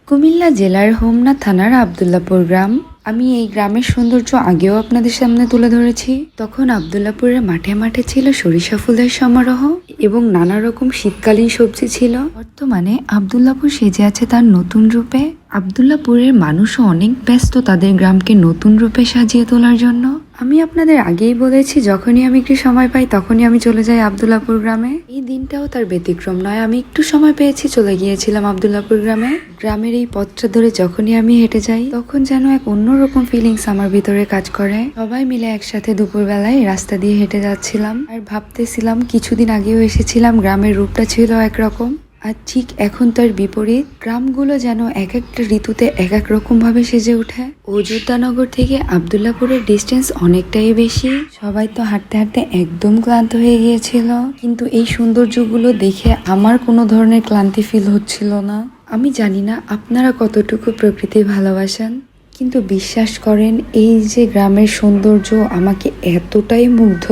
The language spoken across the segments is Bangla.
কুমিল্লা জেলার হোমনা থানার আব্দুল্লাপুর গ্রাম। আমি এই গ্রামের সৌন্দর্য আগেও আপনাদের সামনে তুলে ধরেছি। তখন আব্দুল্লাপুরের মাঠে মাঠে ছিল সরিষা ফুলের সমারোহ এবং নানা রকম শীতকালীন সবজি ছিল। বর্তমানে আব্দুল্লাপুর সেজে আছে তার নতুন রূপে। আব্দুল্লাপুরের মানুষও অনেক ব্যস্ত তাদের গ্রামকে নতুন রূপে সাজিয়ে তোলার জন্য। আমি আপনাদের আগেই বলেছি, যখনই আমি একটু সময় পাই তখনই আমি চলে যাই আব্দুল্লাপুর গ্রামে। এই দিনটাও তার ব্যতিক্রম নয়। আমি একটু সময় পেয়েছি, চলে গিয়েছিলাম আব্দুল্লাপুর গ্রামে। গ্রামের এই পথটা ধরে যখনই আমি হেঁটে যাই তখন যেন এক অন্যরকম ফিলিংস আমার ভিতরে কাজ করে। সবাই মিলে একসাথে দুপুরবেলায় রাস্তা দিয়ে হেঁটে যাচ্ছিলাম আর ভাবতেছিলাম, কিছুদিন আগেও এসেছিলাম, গ্রামের রূপটা ছিল একরকম, আর ঠিক এখন তার বিপরীত। গ্রামগুলো যেন এক একটা ঋতুতে এক এক রকম ভাবে সেজে ওঠে। অযোধ্যানগর থেকে আব্দুল্লাপুরের ডিস্টেন্স অনেকটাই বেশি। সবাই তো হাঁটতে হাঁটতে একদম ক্লান্ত হয়ে গিয়েছিল, কিন্তু এই সৌন্দর্যগুলো দেখে আমার কোনো ধরনের ক্লান্তি ফিল হচ্ছিল না। আমি জানি না আপনারা কতটুকু প্রকৃতি ভালোবাসেন, কিন্তু বিশ্বাস করেন, এই যে গ্রামের সৌন্দর্য আমাকে এতটাই মুগ্ধ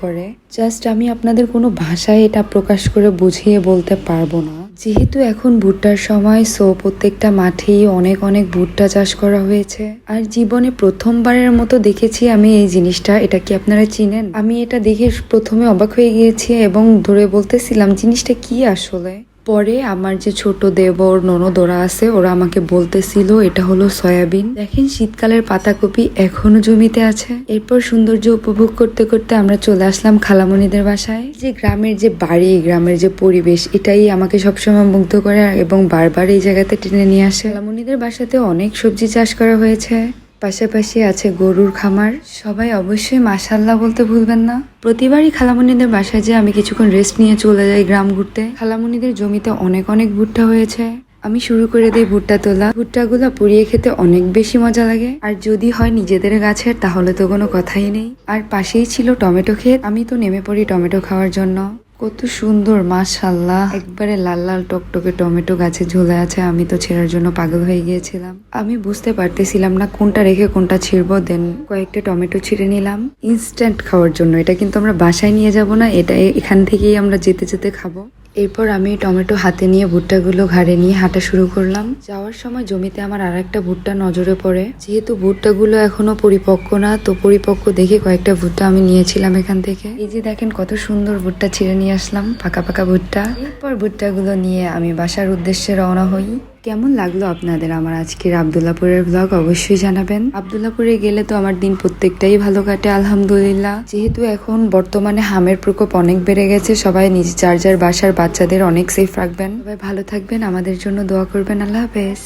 করে, জাস্ট আমি আপনাদের কোনো ভাষায় এটা প্রকাশ করে বুঝিয়ে বলতে পারবো না। যেহেতু এখন ভুট্টার সময়, সো প্রত্যেকটা মাঠেই অনেক অনেক ভুট্টা চাষ করা হয়েছে। আর জীবনে প্রথমবারের মতো দেখেছি আমি এই জিনিসটা। এটা কি আপনারা চিনেন? আমি এটা দেখে প্রথমে অবাক হয়ে গিয়েছি এবং ধরে বলতেছিলাম জিনিসটা কি আসলে। পরে আমার যে ছোট দেবর ননদ ওরা আছে, ওরা আমাকে বলতেছিল এটা হলো সয়াবিন। দেখেন, শীতকালের পাতাকপি এখনো জমিতে আছে। এরপর সৌন্দর্য উপভোগ করতে করতে আমরা চলে আসলাম খালামণিদের বাসায়। যে গ্রামের যে বাড়ি, গ্রামের যে পরিবেশ, এটাই আমাকে সবসময় মুগ্ধ করে এবং বারবার এই জায়গাতে টেনে নিয়ে আসে। খালামণিদের বাসাতে অনেক সবজি চাষ করা হয়েছে, পাশাপাশি আছে গরুর খামার। সবাই অবশ্যই মাশাআল্লাহ বলতে ভুলবেন না। প্রতিবারই খালামণিদের বাসায় যে আমি কিছুক্ষণ রেস্ট নিয়ে চলে যাই গ্রাম ঘুরতে। খালামণিদের জমিতে অনেক অনেক ভুট্টা হয়েছে। আমি শুরু করে দিই ভুট্টা তোলা। ভুট্টাগুলো পুড়িয়ে খেতে অনেক বেশি মজা লাগে, আর যদি হয় নিজেদের গাছের তাহলে তো কোনো কথাই নেই। আর পাশেই ছিল টমেটো ক্ষেত। আমি তো নেমে পড়ি টমেটো খাওয়ার জন্য। কত সুন্দর, মাশাআল্লাহ, একবারে লাল লাল টকটকে টমেটো গাছে ঝুলে আছে। আমি তো ছেঁড়ার জন্য পাগল হয়ে গিয়েছিলাম। আমি বুঝতে পারতেছিলাম না কোনটা রেখে কোনটা ছিঁড়বো। দেন কয়েকটা টমেটো ছিঁড়ে নিলাম ইনস্ট্যান্ট খাওয়ার জন্য। এটা কিন্তু আমরা বাসায় নিয়ে যাব না, এটা এখান থেকেই আমরা যেতে যেতে খাবো। এরপর আমি টমেটো হাতে নিয়ে ভুট্টাগুলো ঘাড়ে নিয়ে হাঁটা শুরু করলাম। যাওয়ার সময় জমিতে আমার আর একটা ভুট্টা নজরে পড়ে। যেহেতু ভুট্টাগুলো এখনো পরিপক্ক না, তো পরিপক্ক দেখে কয়েকটা ভুট্টা আমি নিয়েছিলাম এখান থেকে। এই যে দেখেন কত সুন্দর ভুট্টা ছিঁড়ে নিয়ে আসলাম, পাকা পাকা ভুট্টা। এরপর ভুট্টাগুলো নিয়ে আমি বাসার উদ্দেশ্যে রওনা হই। কেমন লাগলো আপনাদের আমার আজকের আব্দুল্লাপুরের ব্লগ অবশ্যই জানাবেন। আব্দুল্লাপুরে গেলে তো আমার দিন প্রত্যেকটাই ভালো কাটে আলহামদুলিল্লাহ। যেহেতু এখন বর্তমানে হামের প্রকোপ অনেক বেড়ে গেছে, সবাই নিজ যার যার বাসার বাচ্চাদের অনেক সেফ রাখবেন। সবাই ভালো থাকবেন, আমাদের জন্য দোয়া করবেন। আল্লাহ হাফেজ।